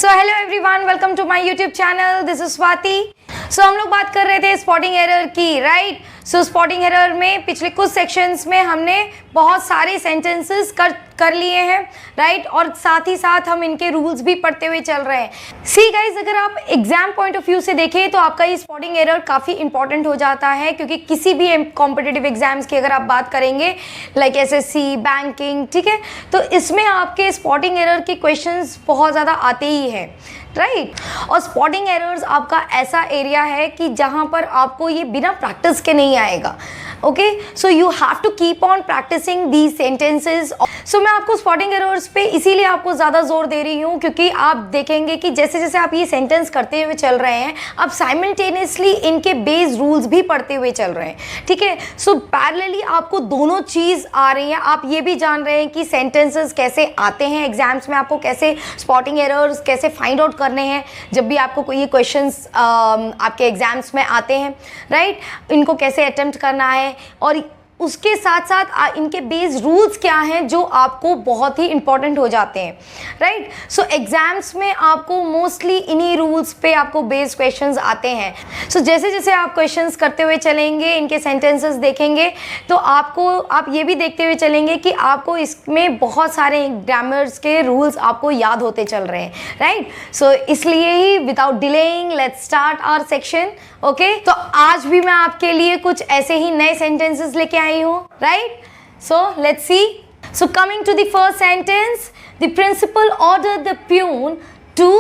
So hello everyone, welcome to my YouTube channel. This is Swati. So हम लोग बात कर रहे थे स्पॉटिंग एरर की, राइट। सो स्पॉटिंग एरर में पिछले कुछ सेक्शंस में हमने बहुत सारे सेंटेंसेस कर लिए हैं, राइट। और साथ ही साथ हम इनके रूल्स भी पढ़ते हुए चल रहे हैं। सी गाइज, अगर आप एग्जाम पॉइंट ऑफ व्यू से देखें तो आपका ये स्पॉटिंग एरर काफ़ी इंपॉर्टेंट हो जाता है, क्योंकि किसी भी कॉम्पिटिटिव एग्जाम्स की अगर आप बात करेंगे लाइक एसएससी, बैंकिंग, ठीक है, तो इसमें आपके स्पॉटिंग एरर के क्वेश्चंस बहुत ज़्यादा आते ही हैं, राइट। और स्पॉटिंग एरर्स आपका ऐसा एरिया है कि जहाँ पर आपको ये बिना प्रैक्टिस के नहीं आएगा। Okay, so you have to keep on practicing these sentences. So मैं आपको स्पॉटिंग एरर्स पे इसीलिए आपको ज़्यादा जोर दे रही हूँ, क्योंकि आप देखेंगे कि जैसे जैसे आप ये सेंटेंस करते हुए चल रहे हैं, आप साइमल्टेनियसली इनके बेस रूल्स भी पढ़ते हुए चल रहे हैं, ठीक है। सो पैरेलली आपको दोनों चीज़ आ रही हैं। आप ये भी जान रहे हैं कि सेंटेंसेस कैसे आते हैं एग्जाम्स में, आपको कैसे स्पॉटिंग एरर्स कैसे फाइंड आउट करने हैं जब भी आपको कोई ये क्वेश्चंस आपके एग्जाम्स में आते हैं, राइट। इनको कैसे अटेम्प्ट करना है, और उसके साथ साथ इनके बेस रूल्स क्या हैं जो आपको बहुत ही इंपॉर्टेंट हो जाते हैं, राइट। सो एग्जाम्स में आपको मोस्टली इन्हीं रूल्स पे आपको बेस क्वेश्चंस आते हैं। सो जैसे जैसे आप क्वेश्चंस करते हुए चलेंगे, इनके सेंटेंसेस देखेंगे, तो आप ये भी देखते हुए चलेंगे कि आपको इसमें बहुत सारे ग्रामर्स के रूल्स आपको याद होते चल रहे हैं, राइट। सो इसलिए ही without delaying let's start our section. Okay, तो आज भी मैं आपके लिए कुछ ऐसे ही नए सेंटेंसेस लेके आई हूँ, right. So let's see. So coming to the first sentence, the principal ordered the peon to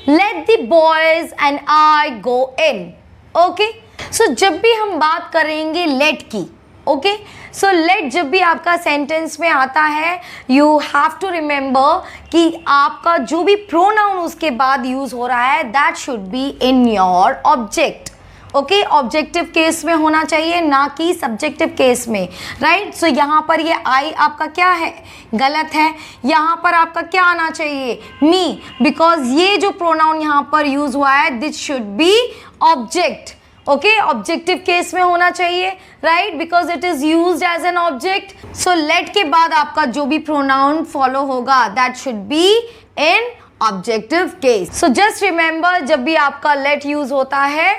let the boys and I go in. Okay, so जब भी हम बात करेंगे लेट की, ओके, सो लेट जब भी आपका सेंटेंस में आता है, यू हैव टू रिमेंबर कि आपका जो भी प्रोनाउन उसके बाद यूज हो रहा है, that should be in your object. Okay, objective case में होना चाहिए, ना कि सब्जेक्टिव केस में, राइट। सो यहाँ पर ये आई आपका क्या है, गलत है। यहाँ पर आपका क्या आना चाहिए, मी, बिकॉज ये जो प्रोनाउन यहाँ पर यूज हुआ है, this should be object. Okay, objective case में होना चाहिए, right, because it is used as an object. So let के बाद आपका जो भी प्रोनाउन फॉलो होगा, that should be in objective case. So just remember, जब भी आपका लेट यूज होता है,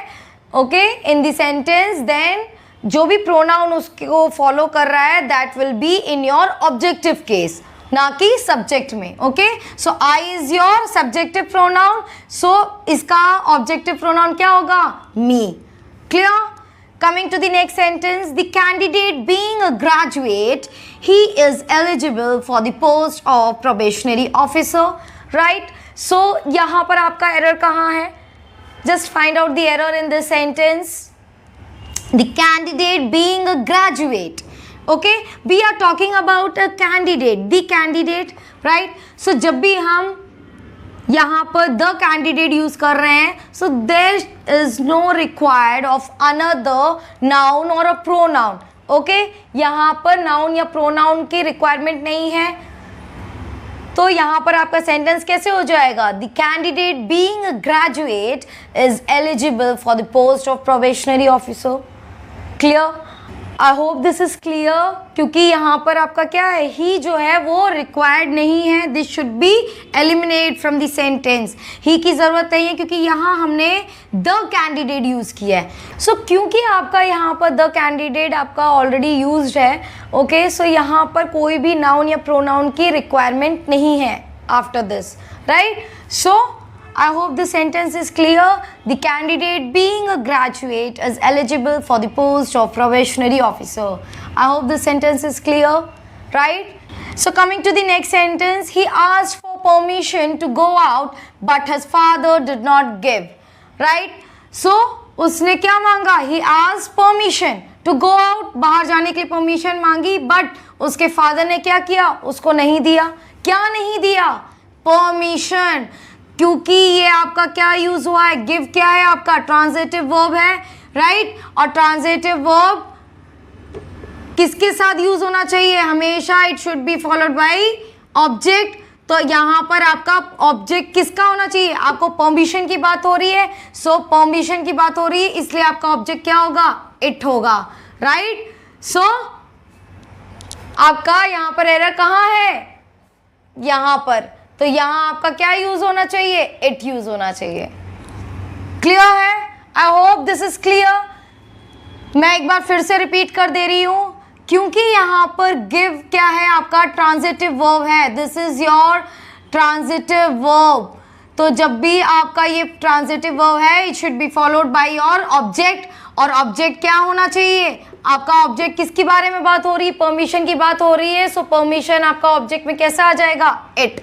okay, in the sentence, then जो भी प्रोनाउन उसको फॉलो कर रहा है, that will be in your objective case, ना कि सब्जेक्ट में। Okay, so I is your subjective pronoun, so इसका ऑब्जेक्टिव प्रोनाउन क्या होगा, me. Clear? Coming to the next sentence, the candidate being a graduate, he is eligible for the post of probationary officer, right? So यहाँ पर आपका error कहाँ है? Just find out the error in this sentence. The candidate being a graduate. Okay, we are talking about a candidate, the candidate, right? So जब भी हम यहाँ पर द कैंडिडेट यूज कर रहे हैं, so there is no required of another noun और a pronoun. Okay, यहाँ पर नाउन या प्रोनाउन की रिक्वायरमेंट नहीं है, तो यहाँ पर आपका सेंटेंस कैसे हो जाएगा, the candidate being a graduate is eligible for the post of probationary officer. Clear? I hope this is clear, क्योंकि यहाँ पर आपका क्या है, ही जो है वो रिक्वायर्ड नहीं है, this should be eliminate from the sentence. He की ज़रूरत नहीं है, क्योंकि यहाँ हमने द कैंडिडेट यूज़ किया है। सो क्योंकि आपका यहाँ पर द कैंडिडेट आपका ऑलरेडी यूज्ड है, ओके, सो यहाँ पर कोई भी नाउन या प्रोनाउन की रिक्वायरमेंट नहीं है after this, right. So I hope the sentence is clear. The candidate being a graduate is eligible for the post of probationary officer. I hope the sentence is clear, right? So coming to the next sentence, he asked for permission to go out, but his father did not give, right? So उसने क्या मांगा, he asked permission to go out, बाहर जाने के लिए permission मांगी, but उसके father ने क्या किया, उसको नहीं दिया। क्या नहीं दिया, परमिशन, क्योंकि ये आपका क्या यूज हुआ है, गिव क्या है आपका, ट्रांजिटिव वर्ब है, राइट। और ट्रांजिटिव वर्ब किसके साथ यूज होना चाहिए, हमेशा it should be followed by object. तो यहाँ पर आपका ऑब्जेक्ट किसका होना चाहिए, आपको परमिशन की बात हो रही है, सो परमिशन की बात हो रही है, इसलिए आपका ऑब्जेक्ट क्या होगा, इट होगा, राइट। सो आपका यहाँ पर एरर कहाँ है, यहाँ पर, तो यहाँ आपका क्या यूज होना चाहिए, इट यूज होना चाहिए। क्लियर है? I hope this is clear. मैं एक बार फिर से रिपीट कर दे रही हूं, क्योंकि यहाँ पर गिव क्या है, आपका ट्रांजिटिव वर्ब है। This is your transitive verb. तो जब भी आपका ये ट्रांजिटिव वर्ब है, it should be followed by your object. और ऑब्जेक्ट क्या होना चाहिए, आपका ऑब्जेक्ट किसके बारे में बात हो रही है, परमिशन की बात हो रही है। सो परमिशन आपका ऑब्जेक्ट में कैसा आ जाएगा, इट।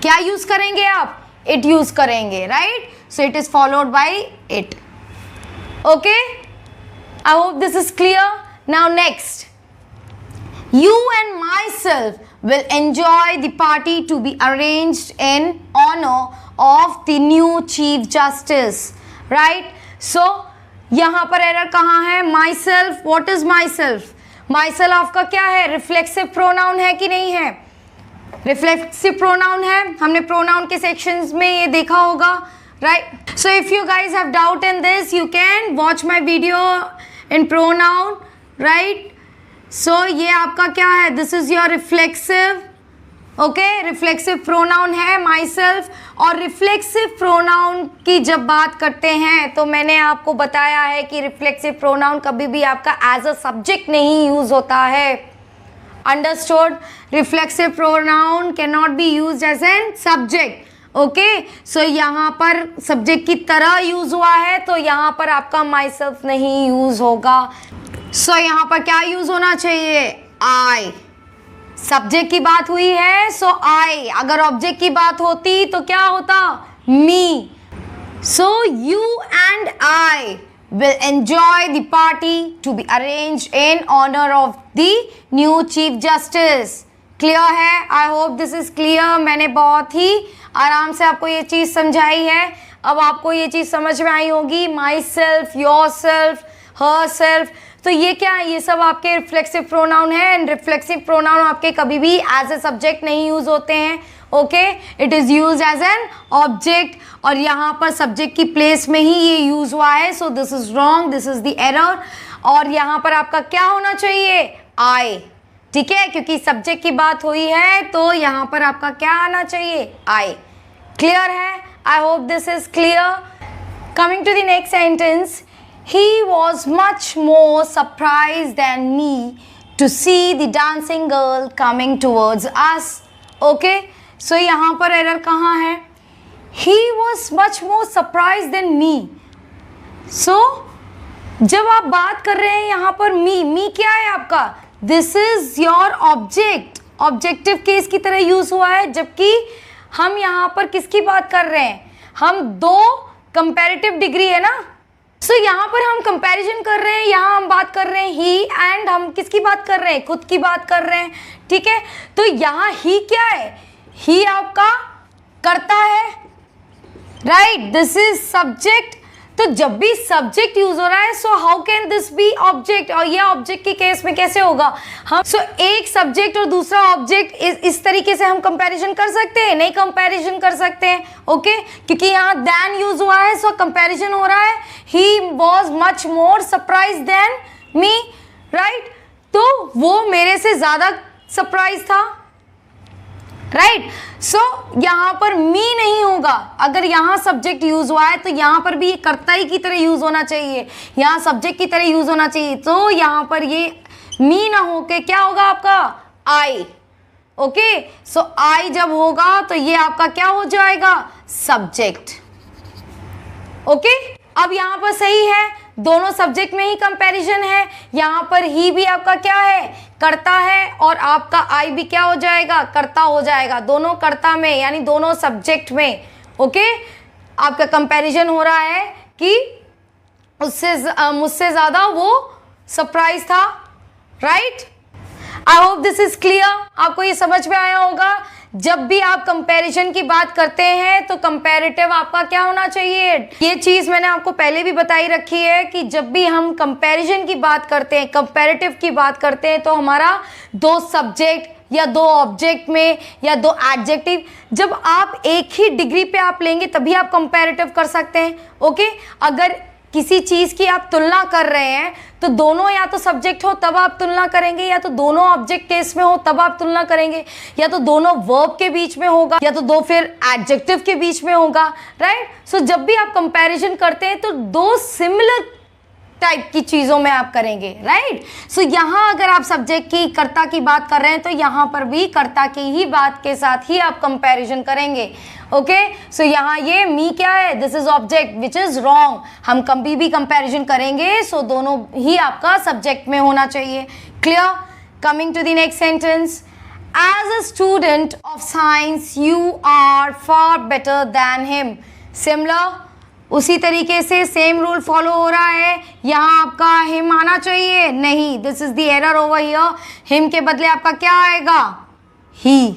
क्या यूज करेंगे आप, इट यूज करेंगे, right. So it is followed by it. Okay, I hope this is clear. Now next, you and myself will enjoy the party to be arranged in honor of the new chief justice, right? So यहाँ पर error कहाँ है, myself, what is myself? myself आपका क्या है, reflexive pronoun है कि नहीं है, रिफ्लेक्सिव प्रोनाउन है। हमने प्रोनाउन के सेक्शंस में ये देखा होगा, right? So if you guys have doubt in this, you can watch my video in pronoun, right? सो ये आपका क्या है, this is your reflexive, okay, reflexive pronoun है माई सेल्फ। और रिफ्लेक्सिव प्रोनाउन की जब बात करते हैं तो मैंने आपको बताया है कि रिफ्लेक्सिव प्रोनाउन कभी भी आपका एज अ सब्जेक्ट नहीं यूज होता है। Understood? Reflexive pronoun can not be use as an subject, okay. So यहाँ पर सब्जेक्ट की तरह यूज हुआ है, तो यहाँ पर आपका माई सेल्फ नहीं यूज होगा। सो यहाँ पर क्या यूज होना चाहिए, आई। सब्जेक्ट की बात हुई है, सो आई। अगर ऑब्जेक्ट की बात होती तो क्या होता, me. So you and I will enjoy the party to be arranged in honour of the new chief justice. Clear है? I hope this is clear. मैंने बहुत ही आराम से आपको ये चीज़ समझाई है। अब आपको ये चीज़ समझ में आई होगी, myself, yourself, herself. तो ये क्या है, ये सब आपके रिफ्लेक्सिव प्रोनाउन है। एंड रिफ्लेक्सिव प्रोनाउन आपके कभी भी एज ए सब्जेक्ट नहीं यूज होते हैं, okay. It is use as an object, और यहाँ पर सब्जेक्ट की प्लेस में ही ये यूज हुआ है। So this is wrong, this is the error. और यहाँ पर आपका क्या होना चाहिए, आई, ठीक है, क्योंकि सब्जेक्ट की बात हुई है तो यहाँ पर आपका क्या आना चाहिए, आई। क्लियर है? I hope this is clear. Coming to the next sentence, he was much more surprised than me to see the dancing girl coming towards us. Okay, so यहाँ पर एरर कहाँ है, he was much more surprised than me. So जब आप बात कर रहे हैं यहाँ पर मी क्या है आपका, this is your object, objective case की तरह यूज हुआ है। जबकि हम यहाँ पर किसकी बात कर रहे हैं, हम दो कंपैरेटिव डिग्री है ना। सो यहाँ पर हम कंपैरिजन कर रहे हैं, यहाँ हम बात कर रहे हैं ही, एंड हम किसकी बात कर रहे हैं, खुद की बात कर रहे हैं, ठीक है। तो यहाँ ही क्या है, ही आपका करता है, राइट, दिस इज सब्जेक्ट। तो जब भी सब्जेक्ट यूज हो रहा है, so how can this be object, और ये ऑब्जेक्ट के केस में कैसे होगा हम, सो एक सब्जेक्ट और दूसरा ऑब्जेक्ट इस तरीके से हम कंपैरिजन कर सकते हैं, नहीं कंपैरिजन कर सकते हैं, ओके, क्योंकि यहाँ देन यूज हुआ है, सो कंपैरिजन हो रहा है। He was much more surprise than me, right, तो वो मेरे से ज्यादा सरप्राइज था, राइट। सो यहाँ पर मी नहीं होगा। अगर यहाँ सब्जेक्ट यूज हुआ है तो यहाँ पर भी कर्ता ही की तरह यूज होना चाहिए, यहाँ सब्जेक्ट की तरह यूज होना चाहिए। तो यहाँ पर ये मी ना होके क्या होगा आपका, आई, ओके। सो आई जब होगा तो ये आपका क्या हो जाएगा, सब्जेक्ट, ओके। अब यहाँ पर सही है, दोनों सब्जेक्ट में ही कंपैरिजन है। यहाँ पर ही भी आपका क्या है, कर्ता है, और आपका आई भी क्या हो जाएगा, कर्ता हो जाएगा। दोनों कर्ता में यानी दोनों सब्जेक्ट में, ओके, आपका कंपैरिजन हो रहा है कि उससे मुझसे ज्यादा वो सरप्राइज था, right. I hope this is clear. आपको ये समझ में आया होगा। जब भी आप कंपैरिजन की बात करते हैं तो कंपैरेटिव आपका क्या होना चाहिए, ये चीज मैंने आपको पहले भी बताई रखी है कि जब भी हम कंपैरिजन की बात करते हैं, कंपैरेटिव की बात करते हैं, तो हमारा दो सब्जेक्ट या दो ऑब्जेक्ट में या दो एडजेक्टिव, जब आप एक ही डिग्री पे आप लेंगे तभी आप कंपैरेटिव कर सकते हैं, ओके। अगर किसी चीज़ की आप तुलना कर रहे हैं तो दोनों या तो सब्जेक्ट हो तब आप तुलना करेंगे, या तो दोनों ऑब्जेक्ट केस में हो तब आप तुलना करेंगे, या तो दोनों वर्ब के बीच में होगा, या तो दो फिर एडजेक्टिव के बीच में होगा, राइट। सो जब भी आप कंपैरिजन करते हैं तो दो सिमिलर टाइप की चीज़ों में आप करेंगे, राइट। सो यहाँ अगर आप सब्जेक्ट की कर्ता की बात कर रहे हैं तो यहाँ पर भी कर्ता की ही बात के साथ ही आप कंपैरिजन करेंगे, ओके। सो यहाँ ये मी क्या है, this is object which is wrong, हम कभी भी कंपैरिजन करेंगे सो दोनों ही आपका सब्जेक्ट में होना चाहिए, clear. Coming to the next sentence, as a student of science you are far better than him. Similar, उसी तरीके से सेम रूल फॉलो हो रहा है, यहाँ आपका हिम आना चाहिए, नहीं, this is the error over here, him के बदले आपका क्या आएगा, ही,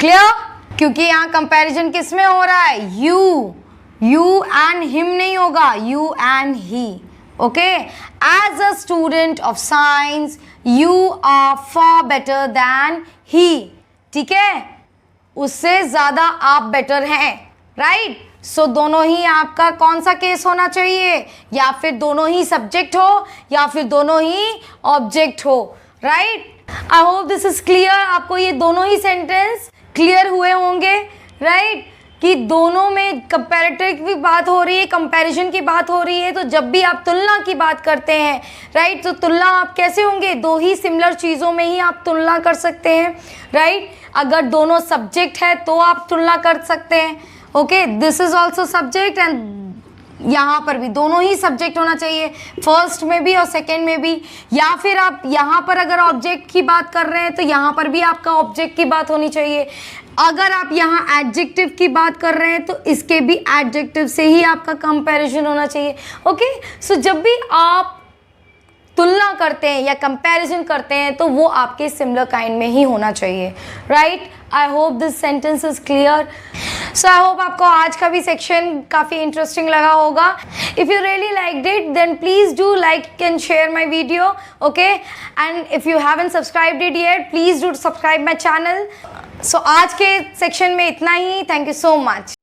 क्लियर। क्योंकि यहाँ कंपैरिजन किस में हो रहा है, यू एंड हिम नहीं होगा, you and he, okay. As a student of science you are far better than he, ठीक है, उससे ज्यादा आप बेटर हैं, राइट। सो दोनों ही आपका कौन सा केस होना चाहिए, या फिर दोनों ही सब्जेक्ट हो या फिर दोनों ही ऑब्जेक्ट हो, right. I hope this is clear, आपको ये दोनों ही सेंटेंस क्लियर हुए होंगे, राइट, कि दोनों में कंपैरेटिव की बात हो रही है, कंपैरिजन की बात हो रही है। तो जब भी आप तुलना की बात करते हैं, राइट, तो तुलना आप कैसे होंगे, दो ही सिमिलर चीज़ों में ही आप तुलना कर सकते हैं, राइट। अगर दोनों सब्जेक्ट है तो आप तुलना कर सकते हैं, okay, this is also subject and यहाँ पर भी दोनों ही सब्जेक्ट होना चाहिए, फर्स्ट में भी और सेकंड में भी। या फिर आप यहाँ पर अगर ऑब्जेक्ट की बात कर रहे हैं तो यहाँ पर भी आपका ऑब्जेक्ट की बात होनी चाहिए। अगर आप यहाँ एडजेक्टिव की बात कर रहे हैं तो इसके भी एडजेक्टिव से ही आपका कंपैरिजन होना चाहिए, ओके। सो जब भी आप तुलना करते हैं या कंपैरिजन करते हैं तो वो आपके सिमिलर काइंड में ही होना चाहिए, right. I hope this sentence is clear. So I hope आपको आज का भी सेक्शन काफ़ी इंटरेस्टिंग लगा होगा। If you really liked it then please do like and share my video, okay, and if you haven't subscribed it yet please do subscribe my channel. So आज के section में इतना ही, थैंक यू सो मच।